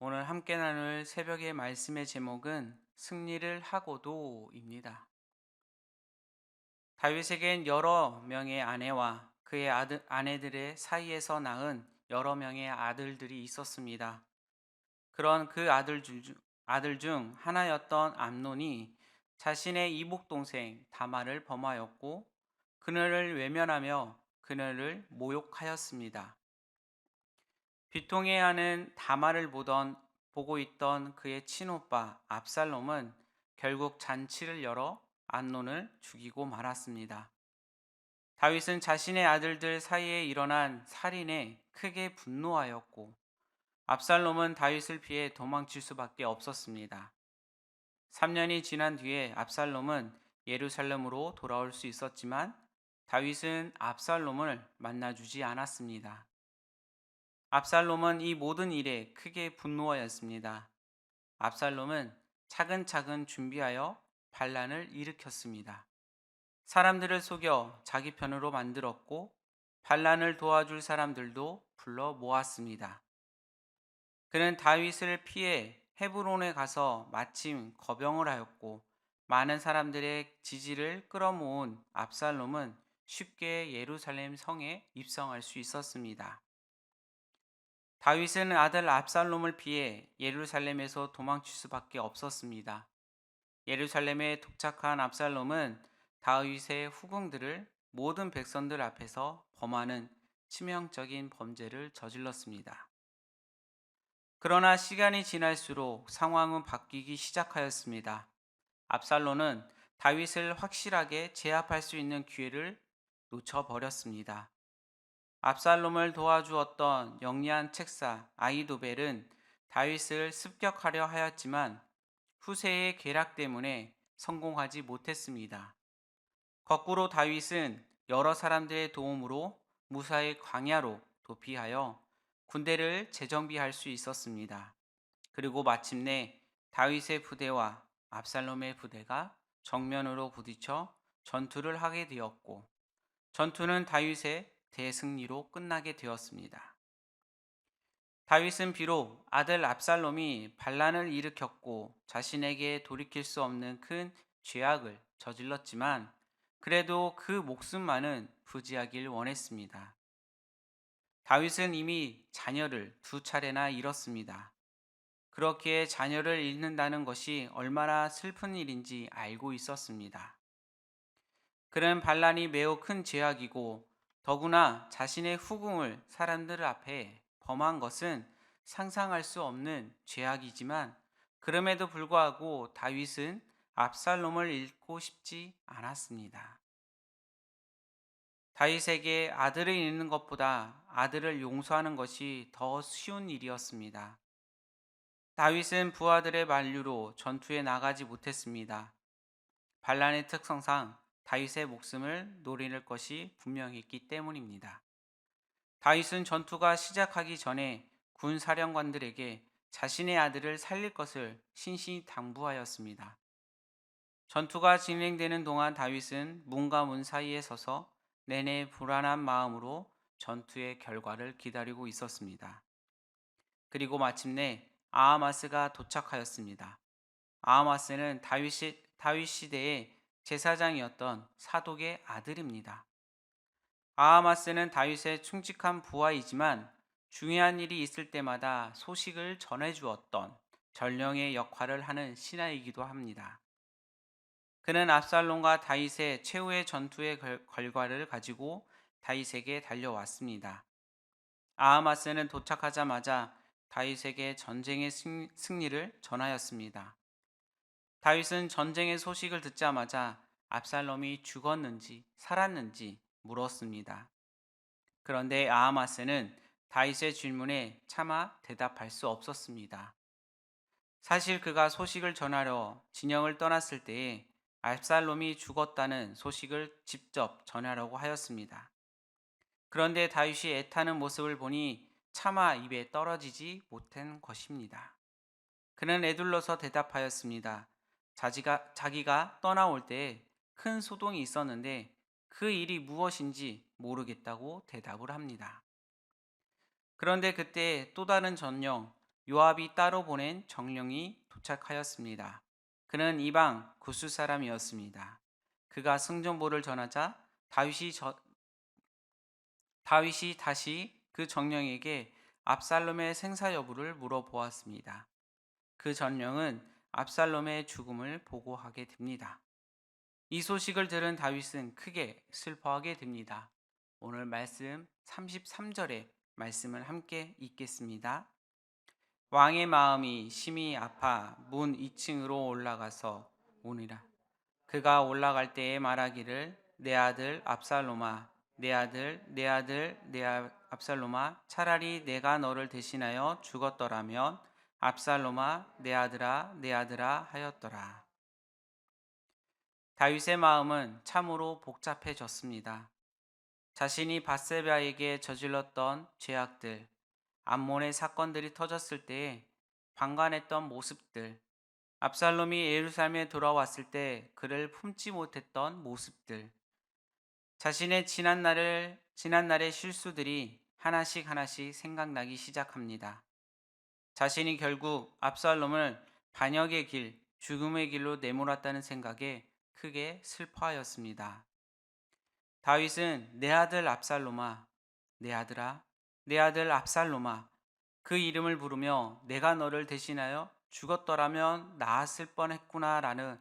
오늘 함께 나눌 새벽의 말씀의 제목은 승리를 하고도입니다. 다윗에겐 여러 명의 아내와 그의 아내들의 사이에서 낳은 여러 명의 아들들이 있었습니다. 그런 그 아들 중 하나였던 암논이 자신의 이복 동생 다말을 범하였고 그녀를 외면하며 그녀를 모욕하였습니다. 비통해하는 다말을 보고 있던 그의 친오빠 압살롬은 결국 잔치를 열어 암논을 죽이고 말았습니다. 다윗은 자신의 아들들 사이에 일어난 살인에 크게 분노하였고 압살롬은 다윗을 피해 도망칠 수밖에 없었습니다. 3년이 지난 뒤에 압살롬은 예루살렘으로 돌아올 수 있었지만 다윗은 압살롬을 만나주지 않았습니다. 압살롬은 이 모든 일에 크게 분노하였습니다. 압살롬은 차근차근 준비하여 반란을 일으켰습니다. 사람들을 속여 자기 편으로 만들었고 반란을 도와줄 사람들도 불러 모았습니다. 그는 다윗을 피해 헤브론에 가서 마침 거병을 하였고 많은 사람들의 지지를 끌어모은 압살롬은 쉽게 예루살렘 성에 입성할 수 있었습니다. 다윗은 아들 압살롬을 피해 예루살렘에서 도망칠 수밖에 없었습니다. 예루살렘에 도착한 압살롬은 다윗의 후궁들을 모든 백성들 앞에서 범하는 치명적인 범죄를 저질렀습니다. 그러나 시간이 지날수록 상황은 바뀌기 시작하였습니다. 압살롬은 다윗을 확실하게 제압할 수 있는 기회를 놓쳐버렸습니다. 압살롬을 도와주었던 영리한 책사 아히도벨은 다윗을 습격하려 하였지만 후세의 계략 때문에 성공하지 못했습니다. 거꾸로 다윗은 여러 사람들의 도움으로 무사히 광야로 도피하여 군대를 재정비할 수 있었습니다. 그리고 마침내 다윗의 부대와 압살롬의 부대가 정면으로 부딪혀 전투를 하게 되었고 전투는 다윗의 대승리로 끝나게 되었습니다. 다윗은 비록 아들 압살롬이 반란을 일으켰고 자신에게 돌이킬 수 없는 큰 죄악을 저질렀지만 그래도 그 목숨만은 부지하길 원했습니다. 다윗은 이미 자녀를 두 차례나 잃었습니다. 그렇기에 자녀를 잃는다는 것이 얼마나 슬픈 일인지 알고 있었습니다. 그는 반란이 매우 큰 죄악이고 더구나 자신의 후궁을 사람들 앞에 범한 것은 상상할 수 없는 죄악이지만 그럼에도 불구하고 다윗은 압살롬을 잃고 싶지 않았습니다. 다윗에게 아들을 잃는 것보다 아들을 용서하는 것이 더 쉬운 일이었습니다. 다윗은 부하들의 만류로 전투에 나가지 못했습니다. 반란의 특성상 다윗의 목숨을 노릴 것이 분명했기 때문입니다. 다윗은 전투가 시작하기 전에 군 사령관들에게 자신의 아들을 살릴 것을 신신히 당부하였습니다. 전투가 진행되는 동안 다윗은 문과 문 사이에 서서 내내 불안한 마음으로 전투의 결과를 기다리고 있었습니다. 그리고 마침내 아하마스가 도착하였습니다. 아하마스는 다윗 시대의 제사장이었던 사독의 아들입니다. 아하마스는 다윗의 충직한 부하이지만 중요한 일이 있을 때마다 소식을 전해주었던 전령의 역할을 하는 신하이기도 합니다. 그는 압살롬과 다윗의 최후의 전투의 결과를 가지고 다윗에게 달려왔습니다. 아하마스는 도착하자마자 다윗에게 전쟁의 승리를 전하였습니다. 다윗은 전쟁의 소식을 듣자마자 압살롬이 죽었는지 살았는지 물었습니다. 그런데 아하마스는 다윗의 질문에 차마 대답할 수 없었습니다. 사실 그가 소식을 전하려 진영을 떠났을 때에 압살롬이 죽었다는 소식을 직접 전하려고 하였습니다. 그런데 다윗이 애타는 모습을 보니 차마 입에 떨어지지 못한 것입니다. 그는 에둘러서 대답하였습니다. 자기가 떠나올 때에 큰 소동이 있었는데 그 일이 무엇인지 모르겠다고 대답을 합니다. 그런데 그때 또 다른 전령 요압이 따로 보낸 정령이 도착하였습니다. 그는 이방 구스 사람이었습니다. 그가 승전보를 전하자 다윗이 다시 그 정령에게 압살롬의 생사 여부를 물어보았습니다. 그 정령은 압살롬의 죽음을 보고하게 됩니다. 이 소식을 들은 다윗은 크게 슬퍼하게 됩니다. 오늘 말씀 33절의 말씀을 함께 읽겠습니다. 왕의 마음이 심히 아파 문 2층으로 올라가서 오니라. 그가 올라갈 때에 말하기를 내 아들 압살롬아 내 아들 내 아들 압살롬아 차라리 내가 너를 대신하여 죽었더라면 압살롬아 내 아들아 하였더라. 다윗의 마음은 참으로 복잡해졌습니다. 자신이 밧세바에게 저질렀던 죄악들, 암몬의 사건들이 터졌을 때에 방관했던 모습들, 압살롬이 예루살렘에 돌아왔을 때 그를 품지 못했던 모습들, 자신의 지난날의 실수들이 하나씩 생각나기 시작합니다. 자신이 결국 압살롬을 반역의 길, 죽음의 길로 내몰았다는 생각에 크게 슬퍼하였습니다. 다윗은 내 아들 압살롬아, 내 아들아, 내 아들 압살롬아 그 이름을 부르며 내가 너를 대신하여 죽었더라면 나았을 뻔했구나라는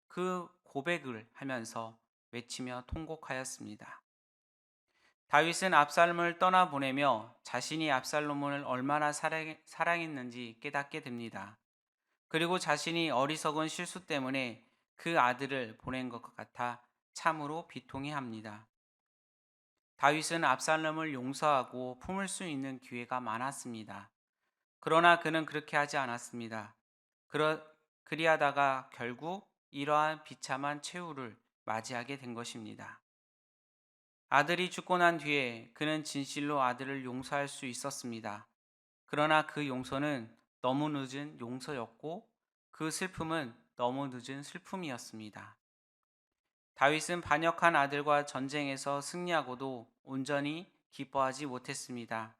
그 고백을 하면서 외치며 통곡하였습니다. 다윗은 압살롬을 떠나보내며 자신이 압살롬을 얼마나 사랑했는지 깨닫게 됩니다. 그리고 자신이 어리석은 실수 때문에 그 아들을 보낸 것 같아 참으로 비통해합니다. 다윗은 압살롬을 용서하고 품을 수 있는 기회가 많았습니다. 그러나 그는 그렇게 하지 않았습니다. 그리하다가 결국 이러한 비참한 최후를 맞이하게 된 것입니다. 아들이 죽고 난 뒤에 그는 진실로 아들을 용서할 수 있었습니다. 그러나 그 용서는 너무 늦은 용서였고 그 슬픔은 너무 늦은 슬픔이었습니다. 다윗은 반역한 아들과 전쟁에서 승리하고도 온전히 기뻐하지 못했습니다.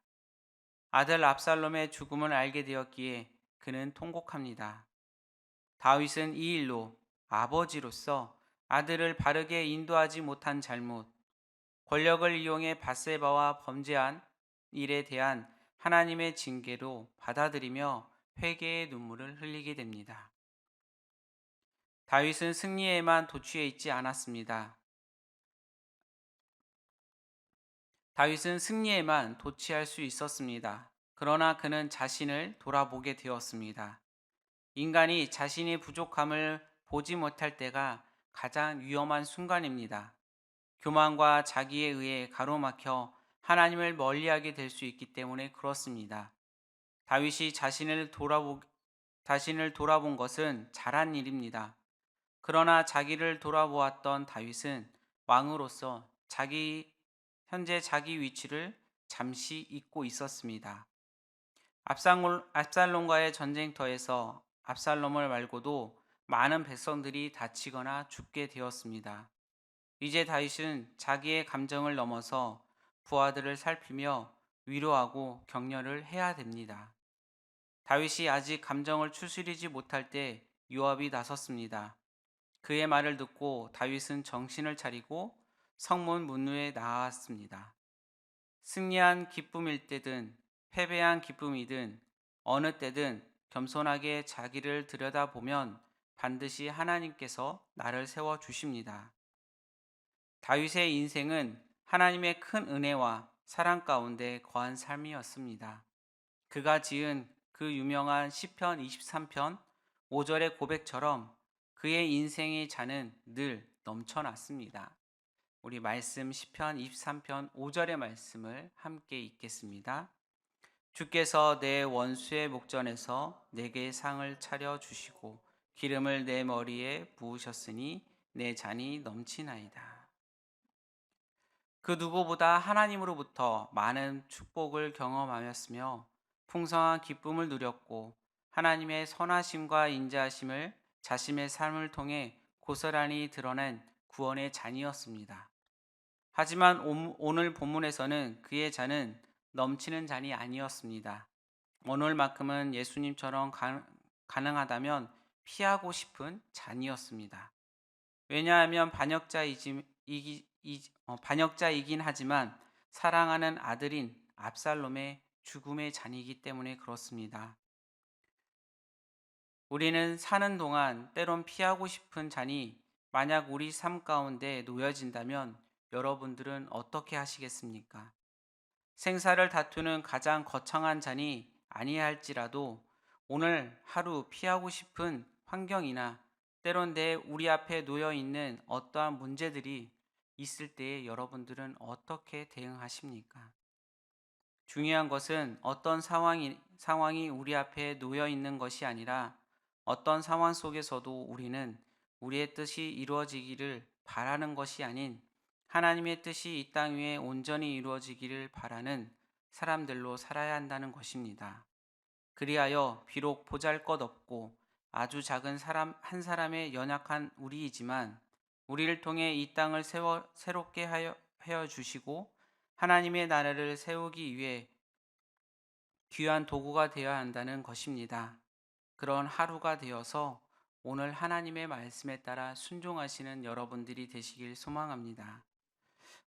아들 압살롬의 죽음을 알게 되었기에 그는 통곡합니다. 다윗은 이 일로 아버지로서 아들을 바르게 인도하지 못한 잘못, 권력을 이용해 밧세바와 범죄한 일에 대한 하나님의 징계로 받아들이며 회개의 눈물을 흘리게 됩니다. 다윗은 승리에만 도취해 있지 않았습니다. 다윗은 승리에만 도취할 수 있었습니다. 그러나 그는 자신을 돌아보게 되었습니다. 인간이 자신의 부족함을 보지 못할 때가 가장 위험한 순간입니다. 교만과 자기에 의해 가로막혀 하나님을 멀리하게 될 수 있기 때문에 그렇습니다. 다윗이 자신을 돌아본 것은 잘한 일입니다. 그러나 자기를 돌아보았던 다윗은 왕으로서 현재 자기 위치를 잠시 잊고 있었습니다. 압살롬과의 전쟁터에서 압살롬을 말고도 많은 백성들이 다치거나 죽게 되었습니다. 이제 다윗은 자기의 감정을 넘어서 부하들을 살피며 위로하고 격려를 해야 됩니다. 다윗이 아직 감정을 추스리지 못할 때 요압이 나섰습니다. 그의 말을 듣고 다윗은 정신을 차리고 성문 문후에 나왔습니다. 승리한 기쁨일 때든 패배한 기쁨이든 어느 때든 겸손하게 자기를 들여다보면 반드시 하나님께서 나를 세워 주십니다. 다윗의 인생은 하나님의 큰 은혜와 사랑 가운데 거한 삶이었습니다. 그가 지은 그 유명한 시편 23편 5절의 고백처럼 그의 인생의 잔은 늘 넘쳐났습니다. 우리 말씀 시편 23편 5절의 말씀을 함께 읽겠습니다. 주께서 내 원수의 목전에서 내게 상을 차려 주시고 기름을 내 머리에 부으셨으니 내 잔이 넘치나이다. 그 누구보다 하나님으로부터 많은 축복을 경험하였으며 풍성한 기쁨을 누렸고 하나님의 선하심과 인자하심을 자신의 삶을 통해 고스란히 드러낸 구원의 잔이었습니다. 하지만 오늘 본문에서는 그의 잔은 넘치는 잔이 아니었습니다. 오늘만큼은 예수님처럼 가능하다면 피하고 싶은 잔이었습니다. 왜냐하면 반역자이긴 하지만 사랑하는 아들인 압살롬의 죽음의 잔이기 때문에 그렇습니다. 우리는 사는 동안 때론 피하고 싶은 잔이 만약 우리 삶 가운데 놓여진다면 여러분들은 어떻게 하시겠습니까? 생사를 다투는 가장 거창한 잔이 아니할지라도 오늘 하루 피하고 싶은 환경이나 때론 우리 앞에 놓여 있는 어떠한 문제들이 있을 때에 여러분들은 어떻게 대응하십니까? 중요한 것은 어떤 상황이 우리 앞에 놓여 있는 것이 아니라 어떤 상황 속에서도 우리는 우리의 뜻이 이루어지기를 바라는 것이 아닌 하나님의 뜻이 이 땅 위에 온전히 이루어지기를 바라는 사람들로 살아야 한다는 것입니다. 그리하여 비록 보잘것없고 아주 작은 한 사람의 연약한 우리이지만 우리를 통해 이 땅을 새롭게 하여 주시고 하나님의 나라를 세우기 위해 귀한 도구가 되어야 한다는 것입니다. 그런 하루가 되어서 오늘 하나님의 말씀에 따라 순종하시는 여러분들이 되시길 소망합니다.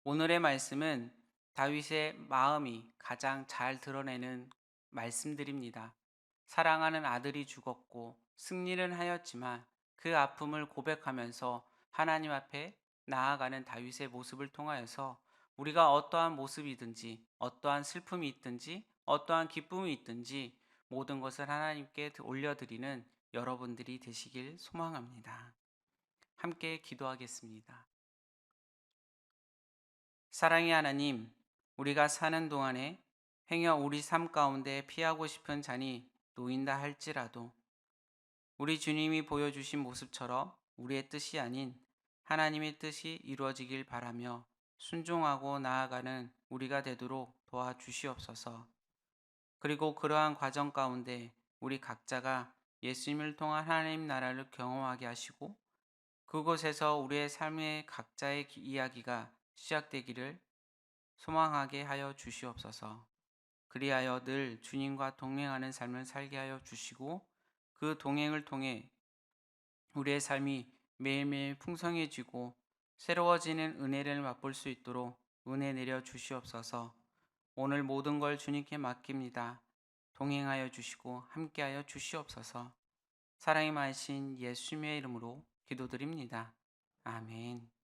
오늘의 말씀은 다윗의 마음이 가장 잘 드러내는 말씀들입니다. 사랑하는 아들이 죽었고 승리는 하였지만 그 아픔을 고백하면서 하나님 앞에 나아가는 다윗의 모습을 통하여서 우리가 어떠한 모습이든지 어떠한 슬픔이 있든지 어떠한 기쁨이 있든지 모든 것을 하나님께 올려드리는 여러분들이 되시길 소망합니다. 함께 기도하겠습니다. 사랑의 하나님, 우리가 사는 동안에 행여 우리 삶 가운데 피하고 싶은 잔이 놓인다 할지라도 우리 주님이 보여주신 모습처럼 우리의 뜻이 아닌 하나님의 뜻이 이루어지길 바라며 순종하고 나아가는 우리가 되도록 도와주시옵소서. 그리고 그러한 과정 가운데 우리 각자가 예수님을 통한 하나님 나라를 경험하게 하시고 그곳에서 우리의 삶의 각자의 이야기가 시작되기를 소망하게 하여 주시옵소서. 그리하여 늘 주님과 동행하는 삶을 살게 하여 주시고 그 동행을 통해 우리의 삶이 매일매일 풍성해지고 새로워지는 은혜를 맛볼 수 있도록 은혜 내려 주시옵소서. 오늘 모든 걸 주님께 맡깁니다. 동행하여 주시고 함께하여 주시옵소서. 사랑이 많으신 예수님의 이름으로 기도드립니다. 아멘.